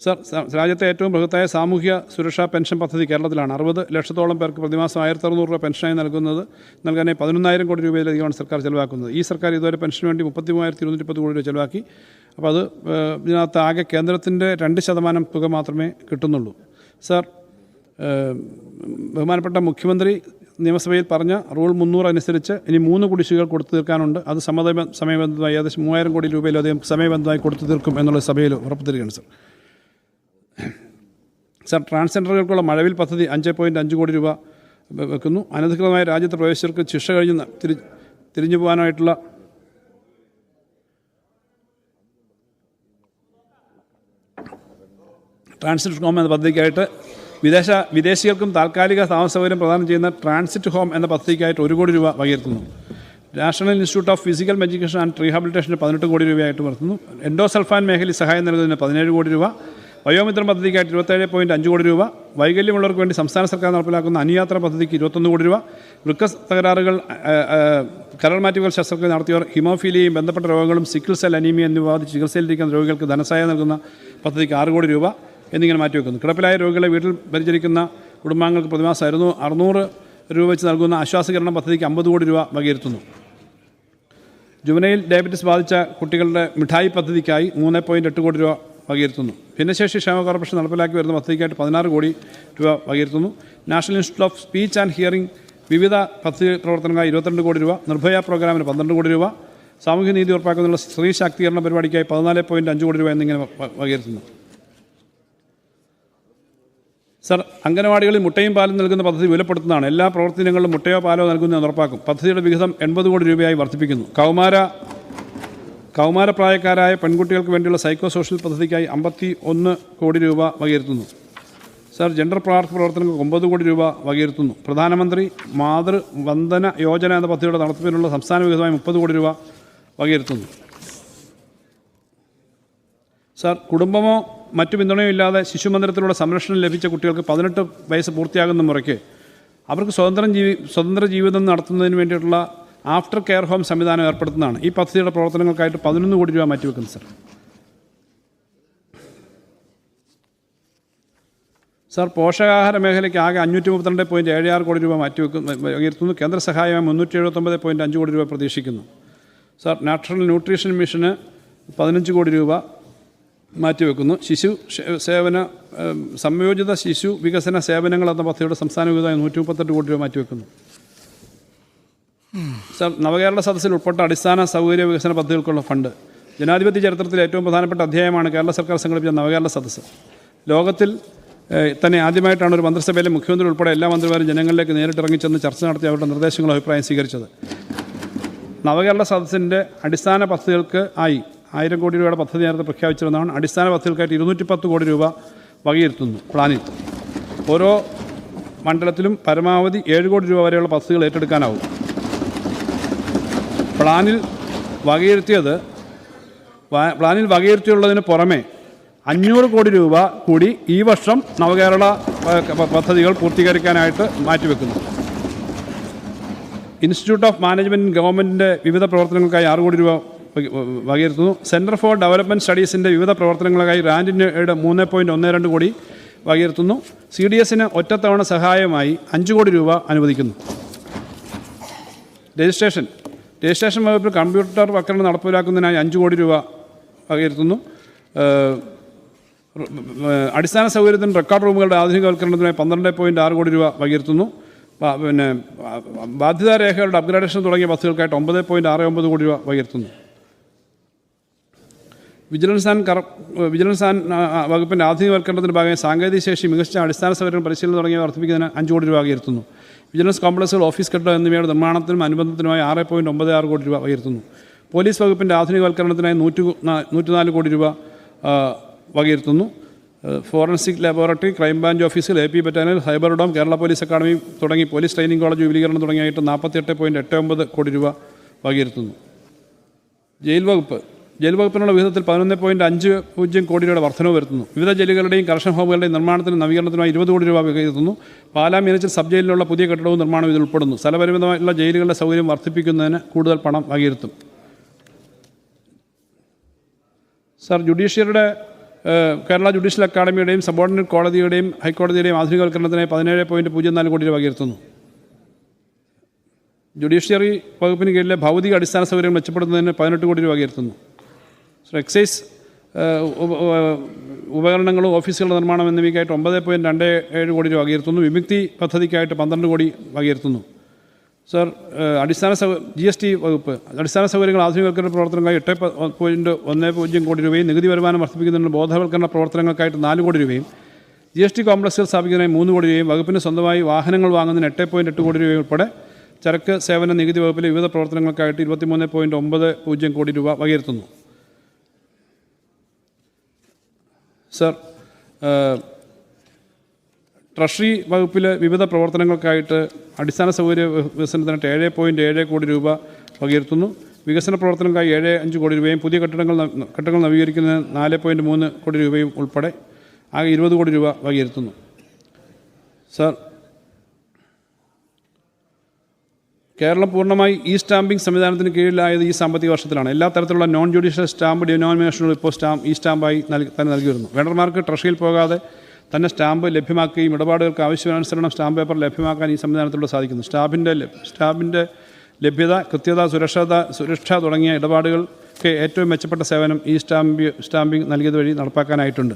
Sir, രാജ്യത്തെ ഏറ്റവും ബൃഹത്തായ സാമൂഹ്യ സുരക്ഷാ പെൻഷൻ പദ്ധതി കേരളത്തിലാണ്. 60 ലക്ഷത്തോളം പേർക്ക് പ്രതിമാസം 1600 രൂപ പെൻഷനായി നൽകാൻ 11,000 കോടി രൂപയിലധികമാണ് സർക്കാർ ചെലവാക്കുന്നത്. ഈ സർക്കാർ ഇതുവരെ പെൻഷന് വേണ്ടി 33,230 കോടി രൂപ ചെലവാക്കി. അപ്പോൾ അത് ഇതിനകത്ത് ആകെ കേന്ദ്രത്തിൻ്റെ 2% തുക മാത്രമേ കിട്ടുന്നുള്ളൂ. സർ, ബഹുമാനപ്പെട്ട മുഖ്യമന്ത്രി നിയമസഭയിൽ പറഞ്ഞ റൂൾ 300 അനുസരിച്ച് ഇനി 3 കുടിശ്ശികകൾ കൊടുത്തു തീർക്കാനുണ്ട്. അത് സമയബന്ധമായി ഏകദേശം 3000 കോടി രൂപയിലധികം സമയബന്ധമായി കൊടുത്തു തീർക്കും എന്നുള്ള സഭയിൽ ഉറപ്പ് തരികയാണ്. സർ, ട്രാൻസ്ജെൻഡറുകൾക്കുള്ള മഴവിൽ പദ്ധതി 5.5 കോടി രൂപ വെക്കുന്നു. അനധികൃതമായ രാജ്യത്ത് പ്രവേശിച്ചവർക്ക് ശിക്ഷ കഴിഞ്ഞ് തിരിഞ്ഞു പോകാനായിട്ടുള്ള ട്രാൻസിറ്റ് ഹോം എന്ന പദ്ധതിക്കായിട്ട് വിദേശികൾക്കും താൽക്കാലിക താമസ സൗകര്യം പ്രദാനം ചെയ്യുന്ന ട്രാൻസിറ്റ് ഹോം എന്ന പദ്ധതിക്കായിട്ട് 1 കോടി രൂപ വകയിരുത്തുന്നു. National institute of physical education and റീഹാബിലിറ്റേഷന് 18 കോടി രൂപയായിട്ട് വർത്തുന്നു. എൻഡോസൾഫാൻ മേഖലയിൽ സഹായം നൽകുന്നതിന് 17 കോടി രൂപ. വയോമിത്രം പദ്ധതിക്കായിട്ട് 27.5 കോടി രൂപ. വൈകല്യമുള്ളവർക്ക് വേണ്ടി സംസ്ഥാന സർക്കാർ നടപ്പിലാക്കുന്ന അനുയാത്ര പദ്ധതിക്ക് 21 കോടി രൂപ. വൃക്ക തകരാറുകൾ, കരൾ മാറ്റിവെക്കൽ ശസ്ത്രക്രിയ നടത്തിയവർ, ഹിമോഫീലിയയും ബന്ധപ്പെട്ട രോഗങ്ങളും സിക്കിൾ സെൽ അനീമിയ എന്നിവ ബാധിച്ച് ചികിത്സയിലിരിക്കുന്ന രോഗികൾക്ക് ധനസഹായം നൽകുന്ന പദ്ധതിക്ക് 6 കോടി രൂപ എന്നിങ്ങനെ മാറ്റിവെക്കുന്നു. കിടപ്പിലായ രോഗികളെ വീട്ടിൽ പരിചരിക്കുന്ന കുടുംബാംഗങ്ങൾക്ക് പ്രതിമാസം 600 രൂപ വെച്ച് നൽകുന്ന ആശ്വാസകരണ പദ്ധതിക്ക് 50 കോടി രൂപ വകയിരുത്തുന്നു. ജുവനൈൽ ഡയബറ്റിസ് ബാധിച്ച കുട്ടികളുടെ മിഠായി പദ്ധതിക്കായി 3.8 കോടി രൂപ വകയിരുത്തുന്നു. ഭിന്നശേഷി ക്ഷേമ കോർപ്പറേഷൻ നടപ്പിലാക്കി വരുന്ന പദ്ധതിക്കായിട്ട് 16 കോടി രൂപ വകയിരുത്തുന്നു. National institute of speech and hearing വിവിധ പദ്ധതി പ്രവർത്തനങ്ങളായി 22 കോടി രൂപ. നിർഭയ പ്രോഗ്രാമിന് 12 കോടി രൂപ. സാമൂഹ്യനീതി ഉറപ്പാക്കുന്നതിനുള്ള സ്ത്രീ ശാക്തീകരണ പരിപാടിക്കായി 14.5 കോടി രൂപ എന്നിങ്ങനെ വകയിരുത്തുന്നു. സർ, അംഗനവാടികളിൽ മുട്ടയും പാലും നൽകുന്ന പദ്ധതി വിലപ്പെടുത്തുന്നതാണ്. എല്ലാ പ്രവർത്തനങ്ങളിലും മുട്ടയോ പാലോ നൽകുന്നതെന്ന് ഉറപ്പാക്കും. പദ്ധതിയുടെ വിഹിതം 80 കോടി രൂപയായി വർദ്ധിപ്പിക്കുന്നു. കൗമാരപ്രായക്കാരായ പെൺകുട്ടികൾക്ക് വേണ്ടിയുള്ള സൈക്കോ സോഷ്യൽ പദ്ധതിക്കായി 51 കോടി രൂപ വകയിരുത്തുന്നു. സർ, ജെൻഡർ പ്രവർത്തനങ്ങൾക്ക് 9 കോടി രൂപ വകയിരുത്തുന്നു. പ്രധാനമന്ത്രി മാതൃവന്ദന യോജന എന്ന പദ്ധതിയുടെ നടത്തിപ്പിനുള്ള സംസ്ഥാന വിഹിതമായി 30 കോടി രൂപ വകയിരുത്തുന്നു. സർ, കുടുംബമോ മറ്റു പിന്തുണയോ ഇല്ലാതെ ശിശുമന്ദിരത്തിലൂടെ സംരക്ഷണം ലഭിച്ച കുട്ടികൾക്ക് 18 വയസ്സ് പൂർത്തിയാകുന്ന മുറയ്ക്ക് അവർക്ക് സ്വതന്ത്ര ജീവിതം നടത്തുന്നതിന് വേണ്ടിയിട്ടുള്ള ആഫ്റ്റർ കെയർ ഹോം സംവിധാനം ഏർപ്പെടുത്തുന്നതാണ്. ഈ പദ്ധതിയുടെ പ്രവർത്തനങ്ങൾക്കായിട്ട് 11 കോടി രൂപ മാറ്റിവെക്കുന്നു. സർ, പോഷകാഹാര മേഖലയ്ക്ക് ആകെ 532.76 കോടി രൂപ വകയിരുത്തുന്നു. കേന്ദ്ര സഹായമായി 379.5 കോടി രൂപ പ്രതീക്ഷിക്കുന്നു. സർ, നാഷണൽ ന്യൂട്രീഷൻ മിഷന് 15 കോടി രൂപ മാറ്റിവെക്കുന്നു. സംയോജിത ശിശു വികസന സേവനങ്ങൾ എന്ന പദ്ധതിയുടെ സംസ്ഥാന വിഹിതമായി 138 കോടി രൂപ മാറ്റിവെക്കുന്നു. സർ, നവകേരള സദസ്സിൽ ഉൾപ്പെട്ട അടിസ്ഥാന സൗകര്യ വികസന പദ്ധതികൾക്കുള്ള ഫണ്ട്. ജനാധിപത്യ ചരിത്രത്തിലെ ഏറ്റവും പ്രധാനപ്പെട്ട അധ്യായമാണ് കേരള സർക്കാർ സംഘടിപ്പിച്ച നവകേരള സദസ്സ്. ലോകത്തിൽ തന്നെ ആദ്യമായിട്ടാണ് ഒരു മന്ത്രിസഭയിലെ മുഖ്യമന്ത്രി ഉൾപ്പെടെ എല്ലാ മന്ത്രിമാരും ജനങ്ങളിലേക്ക് നേരിട്ടിറങ്ങിച്ചെന്ന് ചർച്ച നടത്തി അവരുടെ നിർദ്ദേശങ്ങളും അഭിപ്രായം സ്വീകരിച്ചത്. നവകേരള സദസ്സിൻ്റെ അടിസ്ഥാന പദ്ധതികൾക്ക് ആയി 1000 കോടി രൂപയുടെ പദ്ധതി നേരത്തെ പ്രഖ്യാപിച്ചിരുന്നതാണ്. അടിസ്ഥാന പദ്ധതികൾക്കായിട്ട് 210 കോടി രൂപ വകയിരുത്തുന്നു. പ്ലാനിൽ ഓരോ മണ്ഡലത്തിലും പരമാവധി 7 കോടി രൂപ വരെയുള്ള പദ്ധതികൾ ഏറ്റെടുക്കാനാവും. പ്ലാനിൽ വകയിരുത്തിയുള്ളതിന് പുറമെ 500 കോടി രൂപ കൂടി ഈ വർഷം നവകേരള പദ്ധതികൾ പൂർത്തീകരിക്കാനായിട്ട് മാറ്റിവെക്കുന്നു. ഇൻസ്റ്റിറ്റ്യൂട്ട് ഓഫ് മാനേജ്മെൻറ്റ് ഗവൺമെൻറ്റിൻ്റെ വിവിധ പ്രവർത്തനങ്ങൾക്കായി 6 കോടി രൂപ വകയിരുത്തുന്നു. സെൻറ്റർ ഫോർ ഡെവലപ്മെൻറ്റ് സ്റ്റഡീസിൻ്റെ വിവിധ പ്രവർത്തനങ്ങൾക്കായി റാൻഡിൻ്റെ 3.12 കോടി വകയിരുത്തുന്നു. CDSന് ഒറ്റത്തവണ സഹായമായി 5 കോടി രൂപ അനുവദിക്കുന്നു. രജിസ്ട്രേഷൻ വകുപ്പിൽ കമ്പ്യൂട്ടർ വൽക്കരണം നടപ്പിലാക്കുന്നതിനായി 5 കോടി രൂപ വകയിരുത്തുന്നു. അടിസ്ഥാന സൗകര്യത്തിന് റെക്കോർഡ് റൂമുകളുടെ ആധുനികവൽക്കരണത്തിനായി 12.6 കോടി രൂപ വകയിരുത്തുന്നു. ബാധ്യതാരേഖകളുടെ അപ്ഗ്രേഡേഷൻ തുടങ്ങിയ പദ്ധതികൾക്കായിട്ട് 9.69 കോടി രൂപ വകയിരുത്തുന്നു. വിജിലൻസ് ആൻഡ് വകുപ്പിൻ്റെ ആധുനികവൽക്കരണത്തിൻ്റെ ഭാഗമായി സാങ്കേതിക ശേഷി, മികച്ച അടിസ്ഥാന സൗകര്യം, പരിശീലനം തുടങ്ങിയവ വർദ്ധിപ്പിക്കുന്നതിന് 5 കോടി രൂപ വകയിരുത്തുന്നു. വിജിലൻസ് കോംപ്ലക്സുകൾ, ഓഫീസ് കെട്ടിടം എന്നിവയുടെ നിർമ്മാണത്തിനും അനുബന്ധത്തിനുമായി 6.96 കോടി രൂപ വകയിരുത്തുന്നു. പോലീസ് വകുപ്പിൻ്റെ ആധുനികവൽക്കരണത്തിനായി 104 കോടി രൂപ വകയിരുത്തുന്നു. ഫോറൻസിക് ലബോറട്ടറി, ക്രൈംബ്രാഞ്ച് ഓഫീസുകൾ, AP battalion, cyber dome, Kerala police academy തുടങ്ങി പോലീസ് ട്രെയിനിങ് കോളേജ് വിപുലീകരണം തുടങ്ങിയായിട്ട് 48.89 കോടി രൂപ വകയിരുത്തുന്നു. ജയിൽ വകുപ്പിനുള്ള വിഹിതത്തിൽ 11.50 കോടി രൂപയുടെ വർധനവ് വരുത്തുന്നു. വിവിധ ജയിലുകളുടെയും കറക്ഷൻ ഹോമുകളുടെയും നിർമ്മാണത്തിനും നവീകരണത്തിനുമായി 20 കോടി രൂപ വകയിരുത്തുന്നു. പാലാ മീനച്ചിൽ സബ് ജയിലിലുള്ള പുതിയ കെട്ടിടവും നിർമ്മാണവും ഇതിൽ ഉൾപ്പെടുന്നു. സ്ഥലപരിമിതമായിട്ടുള്ള ജയിലുകളുടെ സൗകര്യം വർദ്ധിപ്പിക്കുന്നതിന് കൂടുതൽ പണം വകയിരുത്തും. സർ, ജുഡീഷ്യറിയുടെ കേരള ജുഡീഷ്യൽ അക്കാദമിയുടെയും സബോർഡിനേറ്റ് കോടതിയുടെയും ഹൈക്കോടതിയുടെയും ആധുനികവൽക്കരണത്തിന് 17.04 കോടി രൂപ വകയിരുത്തുന്നു. ജുഡീഷ്യറി വകുപ്പിന് കീഴിലെ ഭൗതിക അടിസ്ഥാന സൗകര്യങ്ങൾ മെച്ചപ്പെടുത്തുന്നതിന് 18 കോടി രൂപ വകയിരുത്തുന്നു. എക്സൈസ് ഉപകരണങ്ങളും ഓഫീസുകളുടെ നിർമ്മാണം എന്നിവയ്ക്കായിട്ട് 9.27 കോടി രൂപ വകയിരുത്തുന്നു. വിമുക്തി പദ്ധതിക്കായിട്ട് 12 കോടി വകയിരുത്തുന്നു. സർ, GST വകുപ്പ് അടിസ്ഥാന സൗകര്യങ്ങൾ ആധുനികവൽക്കരണ പ്രവർത്തനങ്ങൾക്കായി 8.10 കോടി രൂപയും നികുതി വരുമാനം വർദ്ധിപ്പിക്കുന്നതിനുള്ള ബോധവൽക്കരണ പ്രവർത്തനങ്ങൾക്കായിട്ട് 4 കോടി രൂപയും GST കോംപ്ലക്സുകൾ സ്ഥാപിക്കുന്നതിനായി 3 കോടി രൂപയും വകുപ്പിന് സ്വന്തമായി വാഹനങ്ങൾ വാങ്ങുന്നതിന് 8.8 കോടി രൂപയും ഉൾപ്പെടെ ചരക്ക് സേവന നികുതി വകുപ്പിലെ വിവിധ പ്രവർത്തനങ്ങൾക്കായിട്ട് 23.90 കോടി രൂപ വകയിരുത്തുന്നു. സർ, ട്രഷറി വകുപ്പിലെ വിവിധ പ്രവർത്തനങ്ങൾക്കായിട്ട് അടിസ്ഥാന സൗകര്യ വികസനത്തിനായിട്ട് 7.7 കോടി രൂപ വകയിരുത്തുന്നു. വികസന പ്രവർത്തനങ്ങൾക്കായി 7.5 കോടി രൂപയും പുതിയ കെട്ടിടങ്ങൾ നവീകരിക്കുന്നതിന് 4.3 കോടി രൂപയും ഉൾപ്പെടെ ആകെ 20 കോടി രൂപ വകയിരുത്തുന്നു. സർ, കേരളം പൂർണ്ണമായി സ്റ്റാമ്പിംഗ് സംവിധാനത്തിന് കീഴിലായത് ഈ സാമ്പത്തിക വർഷത്തിലാണ്. എല്ലാ തരത്തിലുള്ള നോൺ ജുഡീഷ്യൽ സ്റ്റാമ്പ് ഡിനോമിനേഷനുകൾ ഇപ്പോൾ സ്റ്റാമ്പായി തന്നെ നൽകി വരുന്നു. വെണ്ടർമാർക്ക് ട്രഷറിയിൽ പോകാതെ തന്നെ സ്റ്റാമ്പ് ലഭ്യമാക്കുകയും ഇടപാടുകൾക്ക് ആവശ്യാനുസരണം സ്റ്റാമ്പ് പേപ്പർ ലഭ്യമാക്കാൻ ഈ സംവിധാനത്തിലൂടെ സാധിക്കുന്നു. സ്റ്റാമ്പിൻ്റെ ലഭ്യത, കൃത്യത, സുരക്ഷ തുടങ്ങിയ ഇടപാടുകൾക്ക് ഏറ്റവും മെച്ചപ്പെട്ട സേവനം ഈ സ്റ്റാമ്പിംഗ് നൽകിയത് വഴി നടപ്പാക്കാനായിട്ടുണ്ട്.